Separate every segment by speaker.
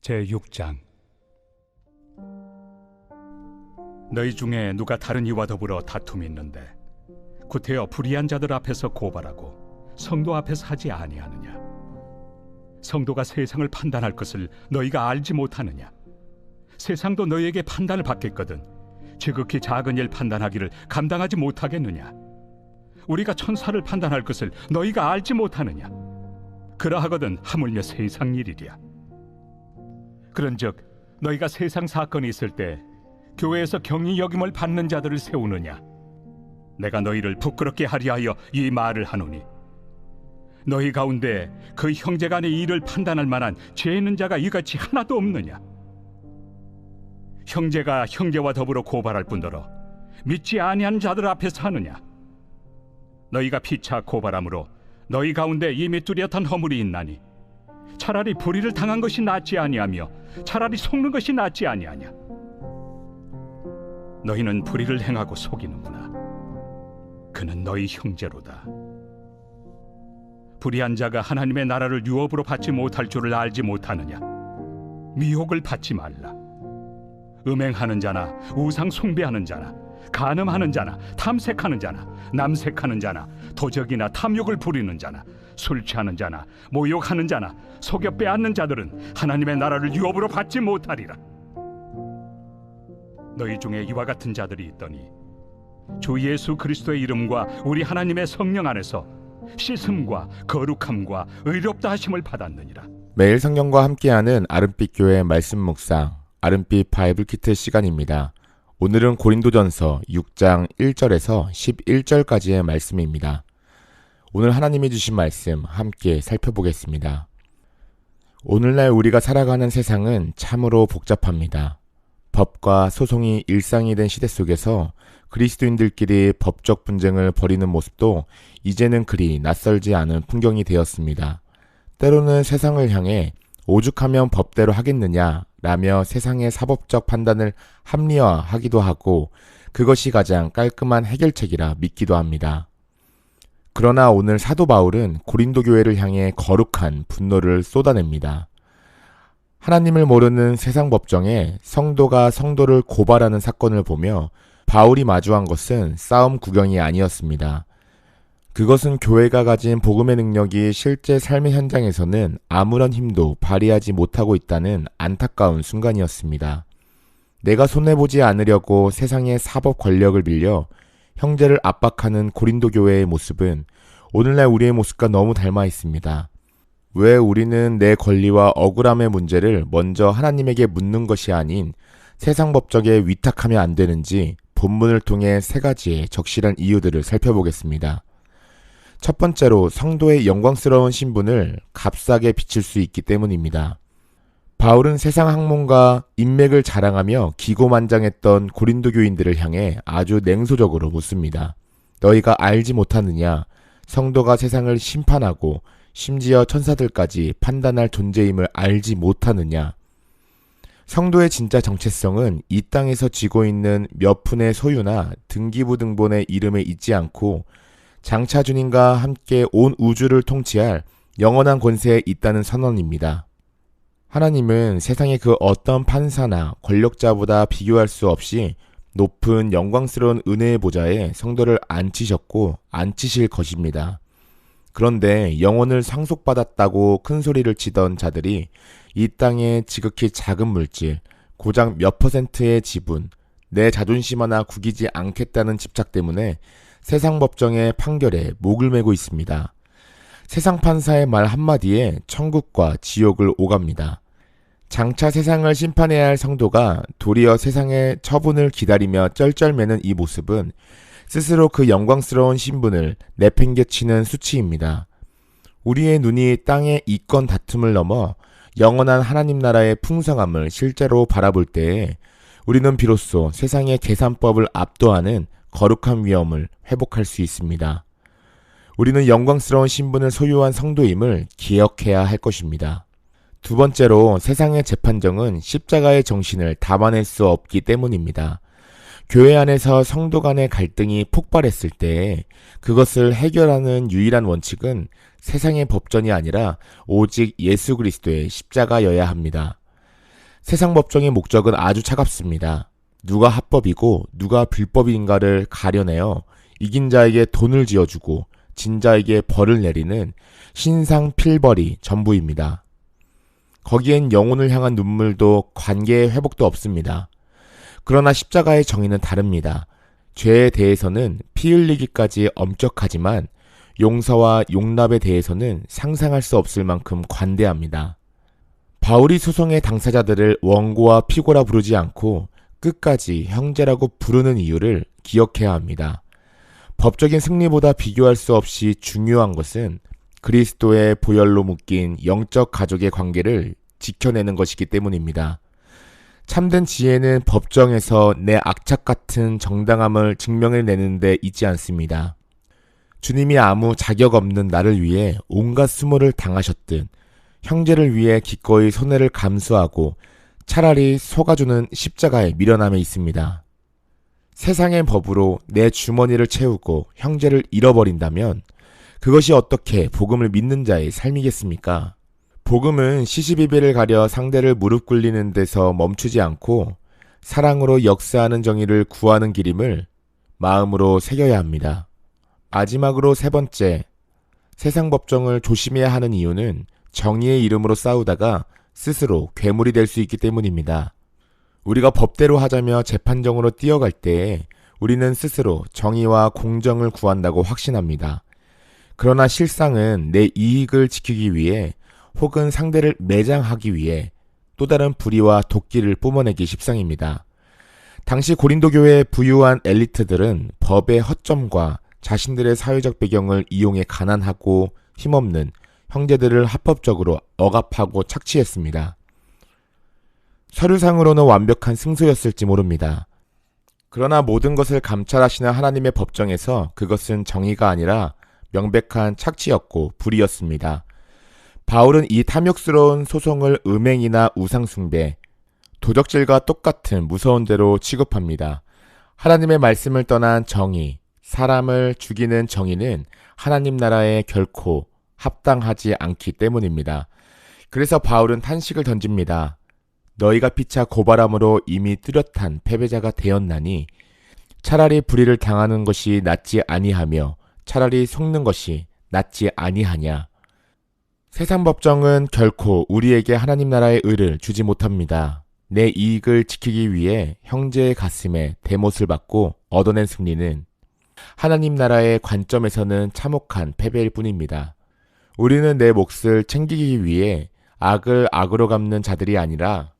Speaker 1: 제6장. 너희 중에 누가 다른 이와 더불어 다툼이 있는데 구태여 불의한 자들 앞에서 고발하고 성도 앞에서 하지 아니하느냐? 성도가 세상을 판단할 것을 너희가 알지 못하느냐? 세상도 너희에게 판단을 받겠거든 지극히 작은 일 판단하기를 감당하지 못하겠느냐? 우리가 천사를 판단할 것을 너희가 알지 못하느냐? 그러하거든 하물며 세상 일이랴. 그런즉 너희가 세상 사건이 있을 때 교회에서 경히 여김을 받는 자들을 세우느냐? 내가 너희를 부끄럽게 하려 하여 이 말을 하노니 너희 가운데 그 형제간의 일을 판단할 만한 죄 있는 자가 이같이 하나도 없느냐? 형제가 형제와 더불어 고발할 뿐더러 믿지 아니한 자들 앞에서 하느냐? 너희가 피차 고발함으로 너희 가운데 이미 뚜렷한 허물이 있나니 차라리 불의를 당한 것이 낫지 아니하며 차라리 속는 것이 낫지 아니하냐? 너희는 불의를 행하고 속이는구나. 그는 너희 형제로다. 불의한 자가 하나님의 나라를 유업으로 받지 못할 줄을 알지 못하느냐? 미혹을 받지 말라. 음행하는 자나 우상 숭배하는 자나 간음하는 자나 탐색하는 자나 남색하는 자나 도적이나 탐욕을 부리는 자나 술 취하는 자나 모욕하는 자나 속여 빼앗는 자들은 하나님의 나라를 유업으로 받지 못하리라. 너희 중에 이와 같은 자들이 있더니 주 예수 그리스도의 이름과 우리 하나님의 성령 안에서 씻음과 거룩함과 의롭다 하심을 받았느니라.
Speaker 2: 매일 성경과 함께하는 아름빛 교회 말씀 묵상 아름빛 바이블 키트 시간입니다. 오늘은 고린도전서 6장 1절에서 11절까지의 말씀입니다. 오늘 하나님이 주신 말씀 함께 살펴보겠습니다. 오늘날 우리가 살아가는 세상은 참으로 복잡합니다. 법과 소송이 일상이 된 시대 속에서 그리스도인들끼리 법적 분쟁을 벌이는 모습도 이제는 그리 낯설지 않은 풍경이 되었습니다. 때로는 세상을 향해 오죽하면 법대로 하겠느냐 라며 세상의 사법적 판단을 합리화하기도 하고 그것이 가장 깔끔한 해결책이라 믿기도 합니다. 그러나 오늘 사도 바울은 고린도 교회를 향해 거룩한 분노를 쏟아냅니다. 하나님을 모르는 세상 법정에 성도가 성도를 고발하는 사건을 보며 바울이 마주한 것은 싸움 구경이 아니었습니다. 그것은 교회가 가진 복음의 능력이 실제 삶의 현장에서는 아무런 힘도 발휘하지 못하고 있다는 안타까운 순간이었습니다. 내가 손해보지 않으려고 세상의 사법 권력을 빌려 형제를 압박하는 고린도 교회의 모습은 오늘날 우리의 모습과 너무 닮아 있습니다. 왜 우리는 내 권리와 억울함의 문제를 먼저 하나님에게 묻는 것이 아닌 세상 법정에 위탁하면 안 되는지 본문을 통해 세 가지의 적실한 이유들을 살펴보겠습니다. 첫 번째로 성도의 영광스러운 신분을 값싸게 비칠 수 있기 때문입니다. 바울은 세상 학문과 인맥을 자랑하며 기고만장했던 고린도 교인들을 향해 아주 냉소적으로 묻습니다. 너희가 알지 못하느냐? 성도가 세상을 심판하고 심지어 천사들까지 판단할 존재임을 알지 못하느냐? 성도의 진짜 정체성은 이 땅에서 쥐고 있는 몇 푼의 소유나 등기부 등본의 이름에 있지 않고 장차 주님과 함께 온 우주를 통치할 영원한 권세에 있다는 선언입니다. 하나님은 세상의 그 어떤 판사나 권력자보다 비교할 수 없이 높은 영광스러운 은혜의 보좌에 성도를 앉히셨고 앉히실 것입니다. 그런데 영혼을 상속받았다고 큰 소리를 치던 자들이 이 땅의 지극히 작은 물질, 고작 몇 %의 지분, 내 자존심 하나 구기지 않겠다는 집착 때문에 세상 법정의 판결에 목을 매고 있습니다. 세상 판사의 말 한마디에 천국과 지옥을 오갑니다. 장차 세상을 심판해야 할 성도가 도리어 세상의 처분을 기다리며 쩔쩔매는 이 모습은 스스로 그 영광스러운 신분을 내팽개치는 수치입니다. 우리의 눈이 땅의 이권 다툼을 넘어 영원한 하나님 나라의 풍성함을 실제로 바라볼 때에 우리는 비로소 세상의 계산법을 압도하는 거룩한 위엄을 회복할 수 있습니다. 우리는 영광스러운 신분을 소유한 성도임을 기억해야 할 것입니다. 두 번째로 세상의 재판정은 십자가의 정신을 담아낼 수 없기 때문입니다. 교회 안에서 성도 간의 갈등이 폭발했을 때 그것을 해결하는 유일한 원칙은 세상의 법전이 아니라 오직 예수 그리스도의 십자가여야 합니다. 세상 법정의 목적은 아주 차갑습니다. 누가 합법이고 누가 불법인가를 가려내어 이긴 자에게 돈을 지어주고 진 자에게 벌을 내리는 신상필벌이 전부입니다. 거기엔 영혼을 향한 눈물도 관계의 회복도 없습니다. 그러나 십자가의 정의는 다릅니다. 죄에 대해서는 피 흘리기까지 엄격하지만 용서와 용납에 대해서는 상상할 수 없을 만큼 관대합니다. 바울이 소송의 당사자들을 원고와 피고라 부르지 않고 끝까지 형제라고 부르는 이유를 기억해야 합니다. 법적인 승리보다 비교할 수 없이 중요한 것은 그리스도의 보혈로 묶인 영적 가족의 관계를 지켜내는 것이기 때문입니다. 참된 지혜는 법정에서 내 악착 같은 정당함을 증명해내는 데 있지 않습니다. 주님이 아무 자격 없는 나를 위해 온갖 수모를 당하셨듯 형제를 위해 기꺼이 손해를 감수하고 차라리 속아주는 십자가의 미련함에 있습니다. 세상의 법으로 내 주머니를 채우고 형제를 잃어버린다면 그것이 어떻게 복음을 믿는 자의 삶이겠습니까? 복음은 시시비비를 가려 상대를 무릎 꿇리는 데서 멈추지 않고 사랑으로 역사하는 정의를 구하는 길임을 마음으로 새겨야 합니다. 마지막으로 세 번째, 세상 법정을 조심해야 하는 이유는 정의의 이름으로 싸우다가 스스로 괴물이 될 수 있기 때문입니다. 우리가 법대로 하자며 재판정으로 뛰어갈 때에 우리는 스스로 정의와 공정을 구한다고 확신합니다. 그러나 실상은 내 이익을 지키기 위해 혹은 상대를 매장하기 위해 또 다른 불의와 도끼를 뿜어내기 십상입니다. 당시 고린도 교회의 부유한 엘리트들은 법의 허점과 자신들의 사회적 배경을 이용해 가난하고 힘없는 형제들을 합법적으로 억압하고 착취했습니다. 서류상으로는 완벽한 승소였을지 모릅니다. 그러나 모든 것을 감찰하시는 하나님의 법정에서 그것은 정의가 아니라 명백한 착취였고 불의였습니다. 바울은 이 탐욕스러운 소송을 음행이나 우상숭배, 도적질과 똑같은 무서운 죄로 취급합니다. 하나님의 말씀을 떠난 정의, 사람을 죽이는 정의는 하나님 나라에 결코 합당하지 않기 때문입니다. 그래서 바울은 탄식을 던집니다. 너희가 피차 고발함으로 이미 뚜렷한 패배자가 되었나니 차라리 불의를 당하는 것이 낫지 아니하며 차라리 속는 것이 낫지 아니하냐. 세상 법정은 결코 우리에게 하나님 나라의 의를 주지 못합니다. 내 이익을 지키기 위해 형제의 가슴에 대못을 받고 얻어낸 승리는 하나님 나라의 관점에서는 참혹한 패배일 뿐입니다. 우리는 내 몫을 챙기기 위해 악을 악으로 갚는 자들이 아니라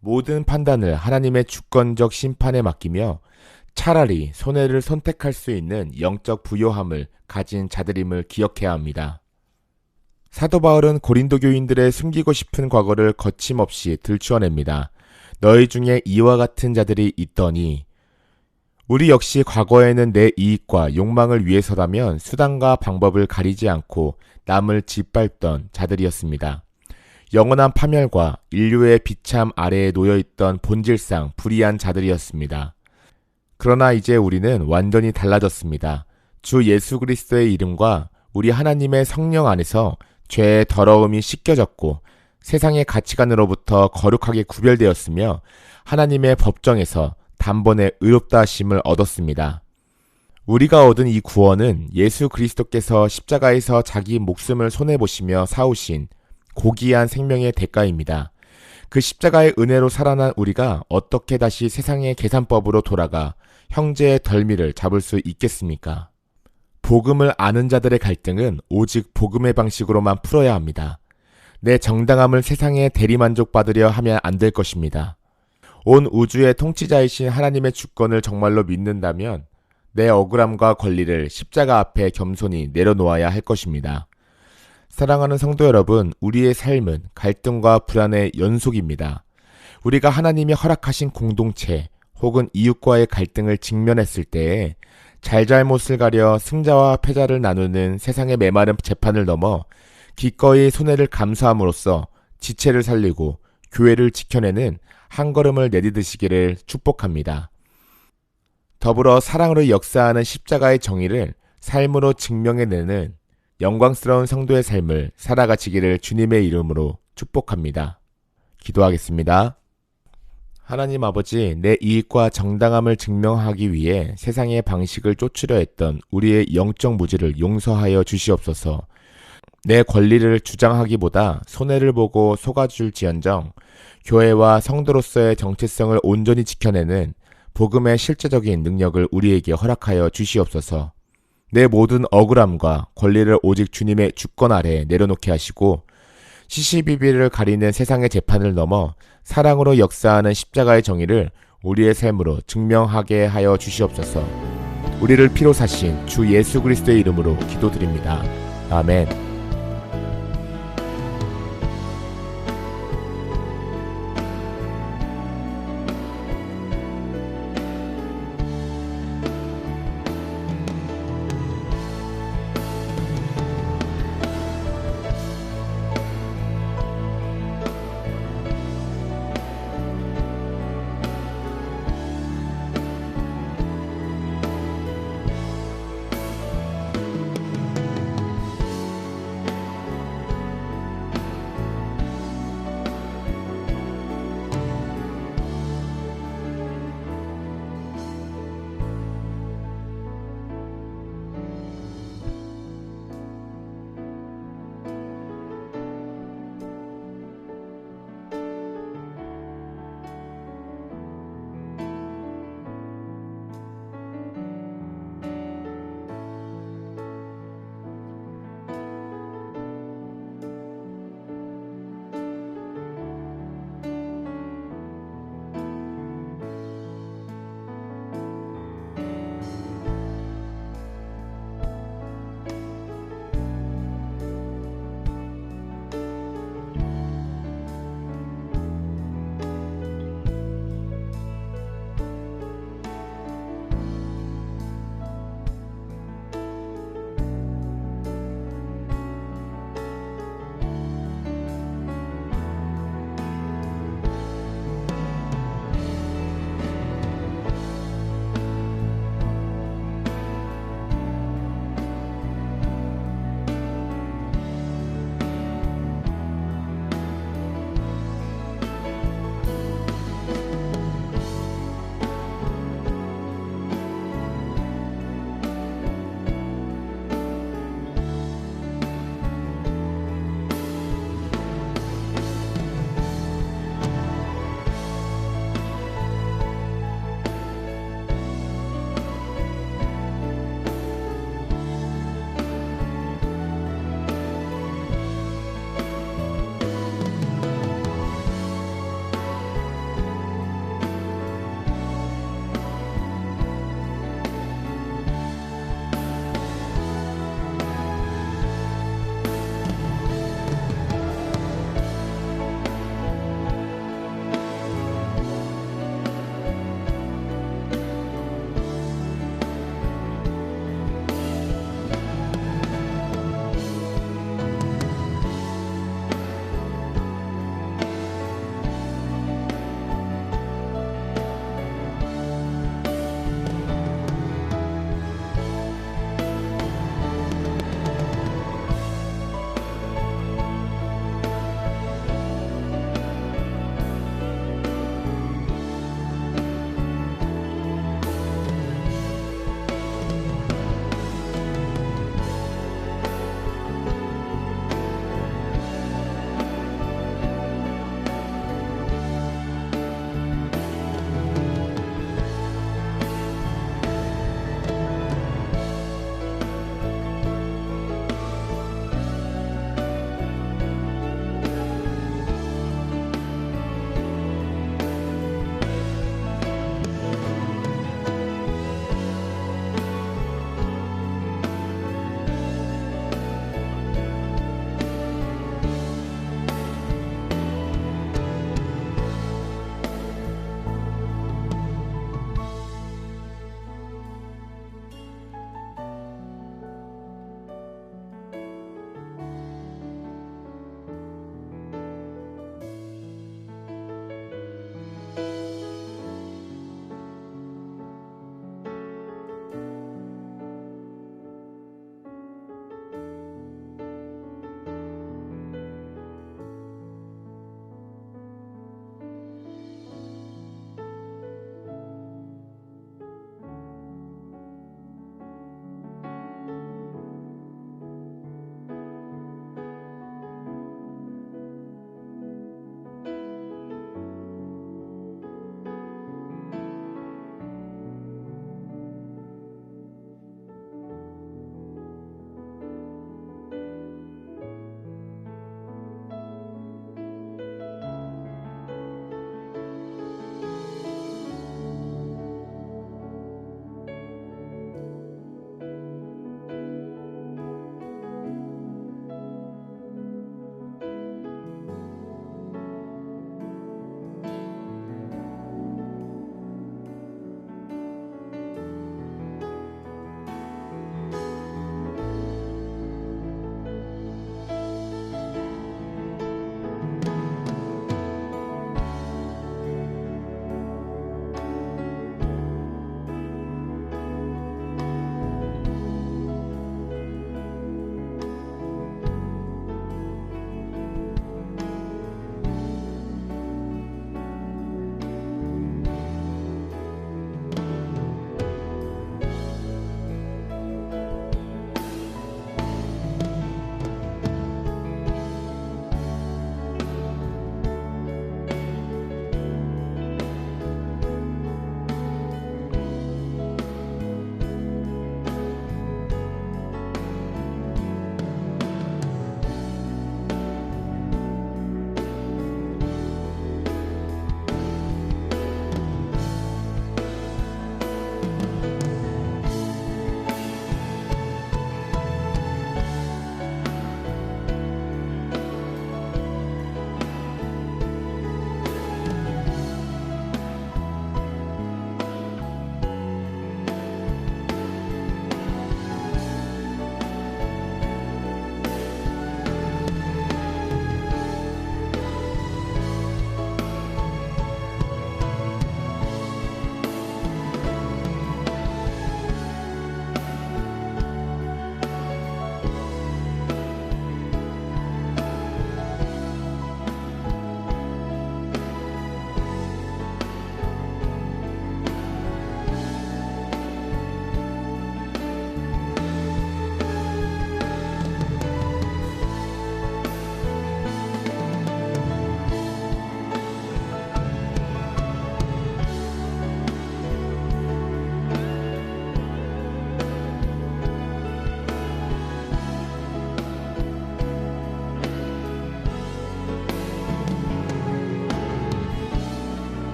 Speaker 2: 모든 판단을 하나님의 주권적 심판에 맡기며 차라리 손해를 선택할 수 있는 영적 부요함을 가진 자들임을 기억해야 합니다. 사도 바울은 고린도 교인들의 숨기고 싶은 과거를 거침없이 들추어냅니다. 너희 중에 이와 같은 자들이 있더니 우리 역시 과거에는 내 이익과 욕망을 위해서라면 수단과 방법을 가리지 않고 남을 짓밟던 자들이었습니다. 영원한 파멸과 인류의 비참 아래에 놓여있던 본질상 불의한 자들이었습니다. 그러나 이제 우리는 완전히 달라졌습니다. 주 예수 그리스도의 이름과 우리 하나님의 성령 안에서 죄의 더러움이 씻겨졌고 세상의 가치관으로부터 거룩하게 구별되었으며 하나님의 법정에서 단번에 의롭다 하심을 얻었습니다. 우리가 얻은 이 구원은 예수 그리스도께서 십자가에서 자기 목숨을 손해보시며 사오신 고귀한 생명의 대가입니다. 그 십자가의 은혜로 살아난 우리가 어떻게 다시 세상의 계산법으로 돌아가 형제의 덜미를 잡을 수 있겠습니까? 복음을 아는 자들의 갈등은 오직 복음의 방식으로만 풀어야 합니다. 내 정당함을 세상에 대리만족받으려 하면 안 될 것입니다. 온 우주의 통치자이신 하나님의 주권을 정말로 믿는다면 내 억울함과 권리를 십자가 앞에 겸손히 내려놓아야 할 것입니다. 사랑하는 성도 여러분, 우리의 삶은 갈등과 불안의 연속입니다. 우리가 하나님이 허락하신 공동체 혹은 이웃과의 갈등을 직면했을 때에 잘잘못을 가려 승자와 패자를 나누는 세상의 메마른 재판을 넘어 기꺼이 손해를 감수함으로써 지체를 살리고 교회를 지켜내는 한 걸음을 내디드시기를 축복합니다. 더불어 사랑으로 역사하는 십자가의 정의를 삶으로 증명해내는 영광스러운 성도의 삶을 살아가시기를 주님의 이름으로 축복합니다. 기도하겠습니다. 하나님 아버지, 내 이익과 정당함을 증명하기 위해 세상의 방식을 쫓으려 했던 우리의 영적 무지를 용서하여 주시옵소서. 내 권리를 주장하기보다 손해를 보고 속아줄지언정 교회와 성도로서의 정체성을 온전히 지켜내는 복음의 실제적인 능력을 우리에게 허락하여 주시옵소서. 내 모든 억울함과 권리를 오직 주님의 주권 아래에 내려놓게 하시고 시시비비를 가리는 세상의 재판을 넘어 사랑으로 역사하는 십자가의 정의를 우리의 삶으로 증명하게 하여 주시옵소서. 우리를 피로 사신 주 예수 그리스도의 이름으로 기도드립니다. 아멘.